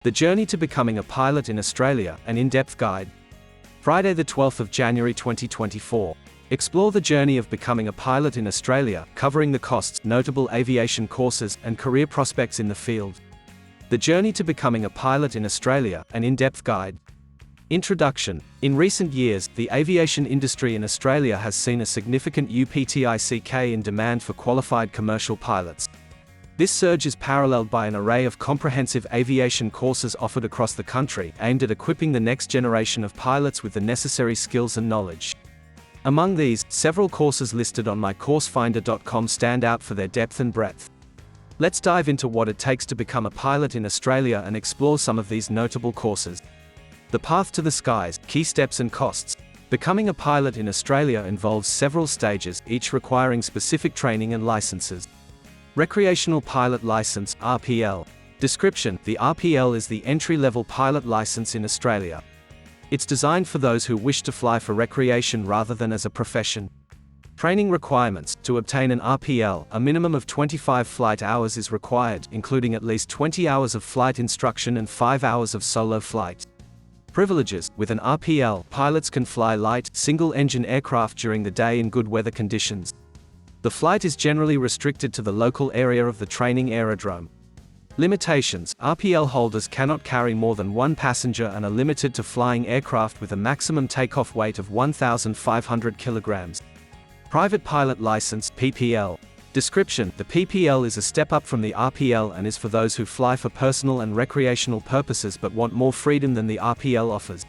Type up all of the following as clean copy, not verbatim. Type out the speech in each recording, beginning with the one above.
The Journey to Becoming a Pilot in Australia, an in-depth guide. Friday the 12th of January 2024. Explore the journey of becoming a pilot in Australia, covering the costs, notable aviation courses, and career prospects in the field. The Journey to Becoming a Pilot in Australia, an in-depth guide. Introduction. In recent years, the aviation industry in Australia has seen a significant uptick in demand for qualified commercial pilots. This surge is paralleled by an array of comprehensive aviation courses offered across the country, aimed at equipping the next generation of pilots with the necessary skills and knowledge. Among these, several courses listed on mycoursefinder.com stand out for their depth and breadth. Let's dive into what it takes to become a pilot in Australia and explore some of these notable courses. The path to the skies, key steps and costs. Becoming a pilot in Australia involves several stages, each requiring specific training and licenses. Recreational Pilot License, RPL. Description: the RPL is the entry-level pilot license in Australia. It's designed for those who wish to fly for recreation rather than as a profession. Training requirements: to obtain an RPL, a minimum of 25 flight hours is required, including at least 20 hours of flight instruction and 5 hours of solo flight. Privileges: with an RPL, pilots can fly light, single-engine aircraft during the day in good weather conditions. The flight is generally restricted to the local area of the training aerodrome. Limitations: RPL holders cannot carry more than one passenger and are limited to flying aircraft with a maximum takeoff weight of 1,500 kilograms. Private Pilot License, PPL. Description: the PPL is a step up from the RPL and is for those who fly for personal and recreational purposes but want more freedom than the RPL offers.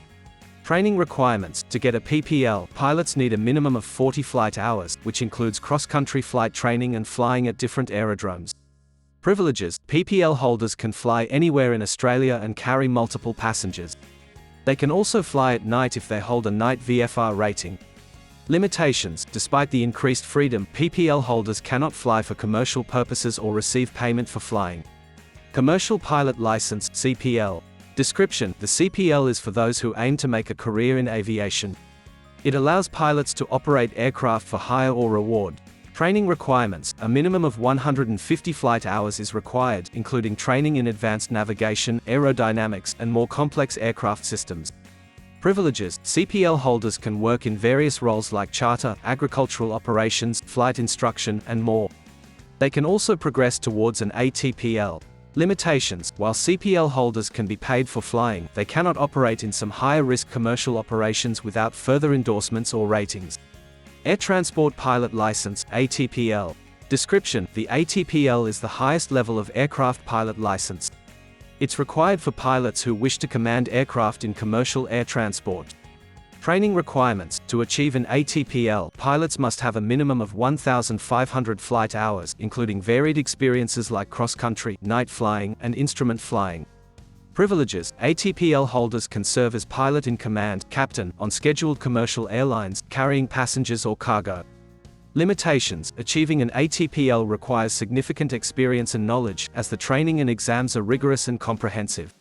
Training requirements: to get a PPL, pilots need a minimum of 40 flight hours, which includes cross-country flight training and flying at different aerodromes. Privileges: PPL holders can fly anywhere in Australia and carry multiple passengers. They can also fly at night if they hold a night VFR rating. Limitations: despite the increased freedom, PPL holders cannot fly for commercial purposes or receive payment for flying. Commercial Pilot License, CPL. Description: the CPL is for those who aim to make a career in aviation. It allows pilots to operate aircraft for hire or reward. Training requirements: a minimum of 150 flight hours is required, including training in advanced navigation, aerodynamics, and more complex aircraft systems. Privileges: CPL holders can work in various roles like charter, agricultural operations, flight instruction, and more. They can also progress towards an ATPL. Limitations: while CPL holders can be paid for flying, they cannot operate in some higher-risk commercial operations without further endorsements or ratings. Air Transport Pilot License, ATPL. Description: the ATPL is the highest level of aircraft pilot license. It's required for pilots who wish to command aircraft in commercial air transport. Training requirements: to achieve an ATPL, pilots must have a minimum of 1,500 flight hours, including varied experiences like cross-country, night flying, and instrument flying. Privileges: ATPL holders can serve as pilot in command, captain, on scheduled commercial airlines, carrying passengers or cargo. Limitations: achieving an ATPL requires significant experience and knowledge, as the training and exams are rigorous and comprehensive.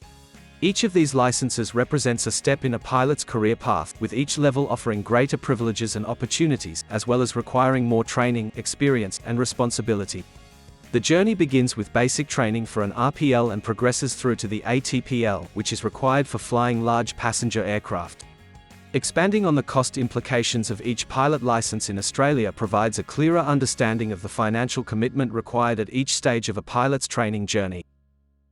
Each of these licenses represents a step in a pilot's career path, with each level offering greater privileges and opportunities, as well as requiring more training, experience, and responsibility. The journey begins with basic training for an RPL and progresses through to the ATPL, which is required for flying large passenger aircraft. Expanding on the cost implications of each pilot license in Australia provides a clearer understanding of the financial commitment required at each stage of a pilot's training journey.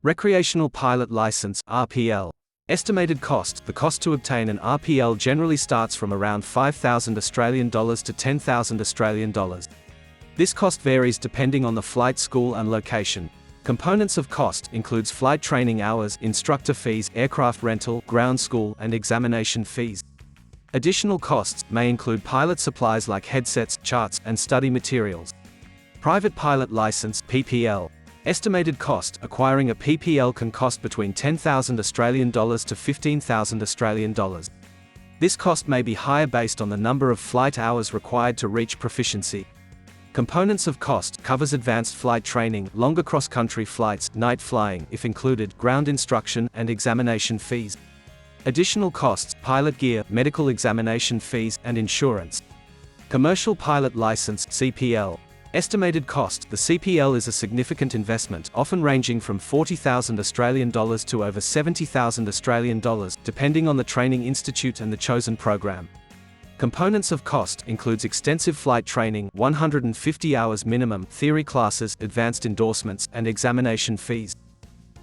Recreational Pilot License, RPL. Estimated cost: the cost to obtain an RPL generally starts from around $5,000 to $10,000. This cost varies depending on the flight school and location. Components of cost includes flight training hours, instructor fees, aircraft rental, ground school, and examination fees. Additional costs may include pilot supplies like headsets, charts, and study materials. Private Pilot License, PPL. Estimated cost: acquiring a PPL can cost between $10,000 to $15,000. This cost may be higher based on the number of flight hours required to reach proficiency. Components of cost covers advanced flight training, longer cross-country flights, night flying, if included, ground instruction, and examination fees. Additional costs: pilot gear, medical examination fees, and insurance. Commercial Pilot License, CPL. Estimated cost: the CPL is a significant investment, often ranging from $40,000 to over $70,000, depending on the training institute and the chosen program. Components of cost includes extensive flight training, 150 hours minimum, theory classes, advanced endorsements, and examination fees.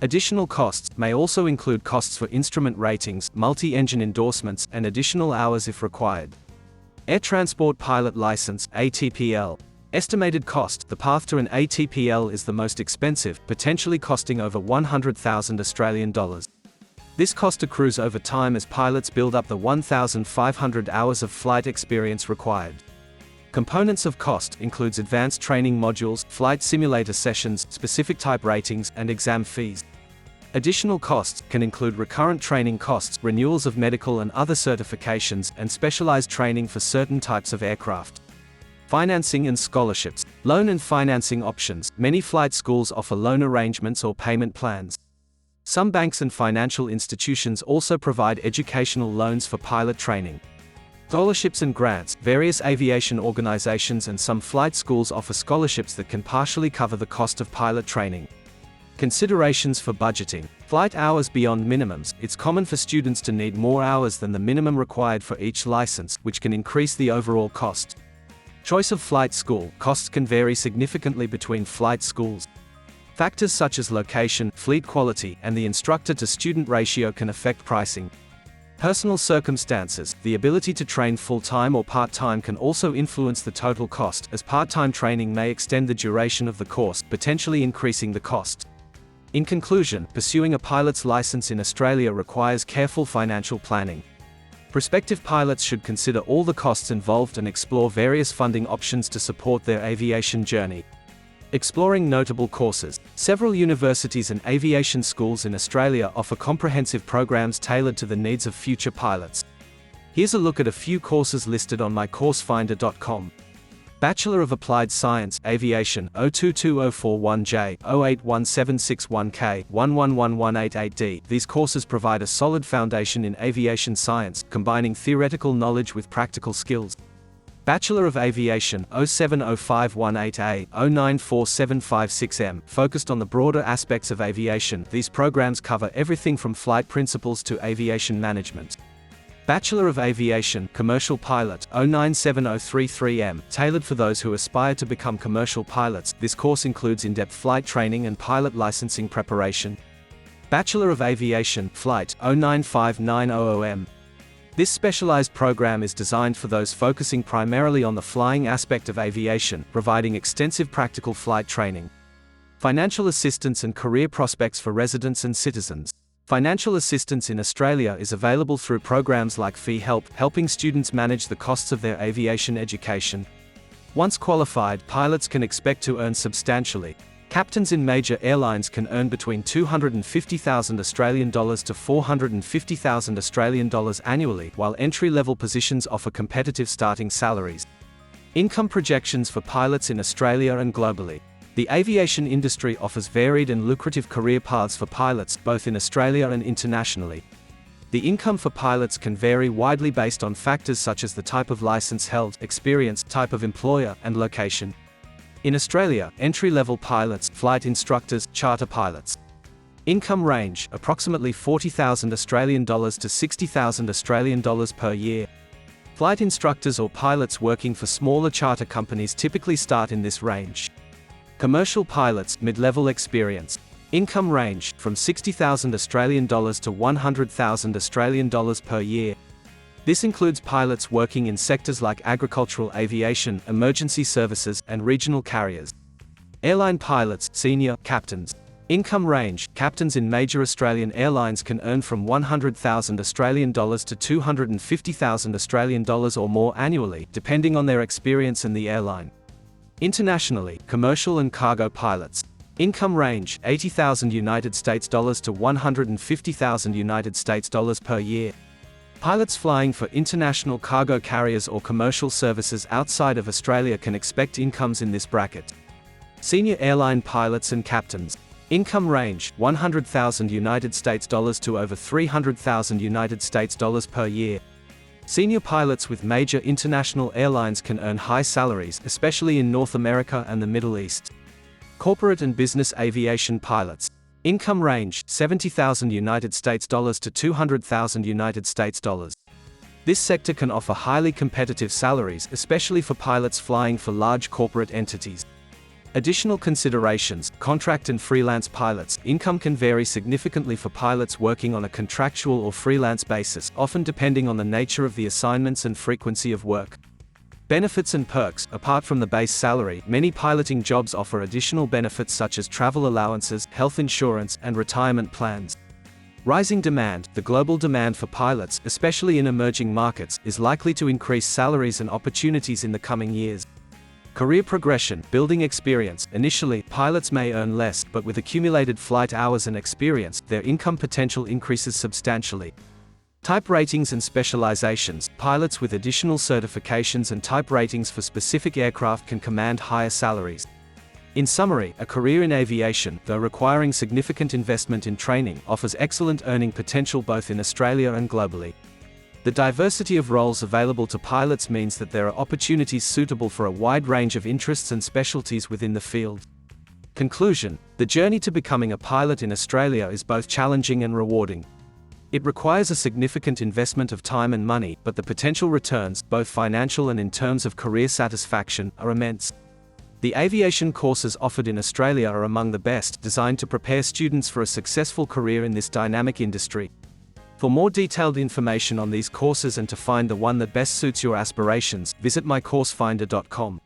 Additional costs may also include costs for instrument ratings, multi-engine endorsements, and additional hours if required. Air Transport Pilot License, ATPL. Estimated cost: the path to an ATPL is the most expensive, potentially costing over $100,000. This cost accrues over time as pilots build up the 1,500 hours of flight experience required. Components of cost includes advanced training modules, flight simulator sessions, specific type ratings, and exam fees. Additional costs can include recurrent training costs, renewals of medical and other certifications, and specialized training for certain types of aircraft. Financing and scholarships. Loan and financing options. Many flight schools offer loan arrangements or payment plans. Some banks and financial institutions also provide educational loans for pilot training. Scholarships and grants. Various aviation organizations and some flight schools offer scholarships that can partially cover the cost of pilot training. Considerations for budgeting. Flight hours beyond minimums. It's common for students to need more hours than the minimum required for each license, which can increase the overall cost. Choice of flight school. Costs can vary significantly between flight schools. Factors such as location, fleet quality, and the instructor-to-student ratio can affect pricing. Personal circumstances. The ability to train full-time or part-time can also influence the total cost, as part-time training may extend the duration of the course, potentially increasing the cost. In conclusion, pursuing a pilot's license in Australia requires careful financial planning. Prospective pilots should consider all the costs involved and explore various funding options to support their aviation journey. Exploring notable courses. Several universities and aviation schools in Australia offer comprehensive programs tailored to the needs of future pilots. Here's a look at a few courses listed on mycoursefinder.com. Bachelor of Applied Science, Aviation, 022041J, 081761K, 111188D. These courses provide a solid foundation in aviation science, combining theoretical knowledge with practical skills. Bachelor of Aviation, 070518A, 094756M, focused on the broader aspects of aviation. These programs cover everything from flight principles to aviation management. Bachelor of Aviation, Commercial Pilot, 097033M, tailored for those who aspire to become commercial pilots. This course includes in-depth flight training and pilot licensing preparation. Bachelor of Aviation, Flight, 095900M. This specialized program is designed for those focusing primarily on the flying aspect of aviation, providing extensive practical flight training. Financial assistance and career prospects for residents and citizens. Financial assistance in Australia is available through programs like Fee Help, helping students manage the costs of their aviation education. Once qualified, pilots can expect to earn substantially. Captains in major airlines can earn between $250,000 to $450,000 annually, while entry-level positions offer competitive starting salaries. Income projections for pilots in Australia and globally. The aviation industry offers varied and lucrative career paths for pilots, both in Australia and internationally. The income for pilots can vary widely based on factors such as the type of license held, experience, type of employer, and location. In Australia, entry-level pilots, flight instructors, charter pilots. Income range, approximately $40,000 to $60,000 per year. Flight instructors or pilots working for smaller charter companies typically start in this range. Commercial pilots, mid-level experience. Income range, from $60,000 to $100,000 per year. This includes pilots working in sectors like agricultural aviation, emergency services, and regional carriers. Airline pilots, senior, captains. Income range, captains in major Australian airlines can earn from $100,000 to $250,000 or more annually, depending on their experience in the airline. Internationally, commercial and cargo pilots. Income range, $80,000 to $150,000 per year. Pilots flying for international cargo carriers or commercial services outside of Australia can expect incomes in this bracket. Senior airline pilots and captains. Income range, $100,000 to over $300,000 per year. Senior pilots with major international airlines can earn high salaries, especially in North America and the Middle East. Corporate and business aviation pilots. Income range, $70,000 to $200,000. This sector can offer highly competitive salaries, especially for pilots flying for large corporate entities. Additional considerations: contract and freelance pilots. Income can vary significantly for pilots working on a contractual or freelance basis, often depending on the nature of the assignments and frequency of work. Benefits and perks. Apart from the base salary, many piloting jobs offer additional benefits such as travel allowances, health insurance, and retirement plans. Rising demand. The global demand for pilots, especially in emerging markets, is likely to increase salaries and opportunities in the coming years. Career progression. Building experience. Initially, pilots may earn less, but with accumulated flight hours and experience, their income potential increases substantially. Type ratings and specializations. Pilots with additional certifications and type ratings for specific aircraft can command higher salaries. In summary, a career in aviation, though requiring significant investment in training, offers excellent earning potential both in Australia and globally. The diversity of roles available to pilots means that there are opportunities suitable for a wide range of interests and specialties within the field. Conclusion: the journey to becoming a pilot in Australia is both challenging and rewarding. It requires a significant investment of time and money, but the potential returns, both financial and in terms of career satisfaction, are immense. The aviation courses offered in Australia are among the best, designed to prepare students for a successful career in this dynamic industry. For more detailed information on these courses and to find the one that best suits your aspirations, visit mycoursefinder.com.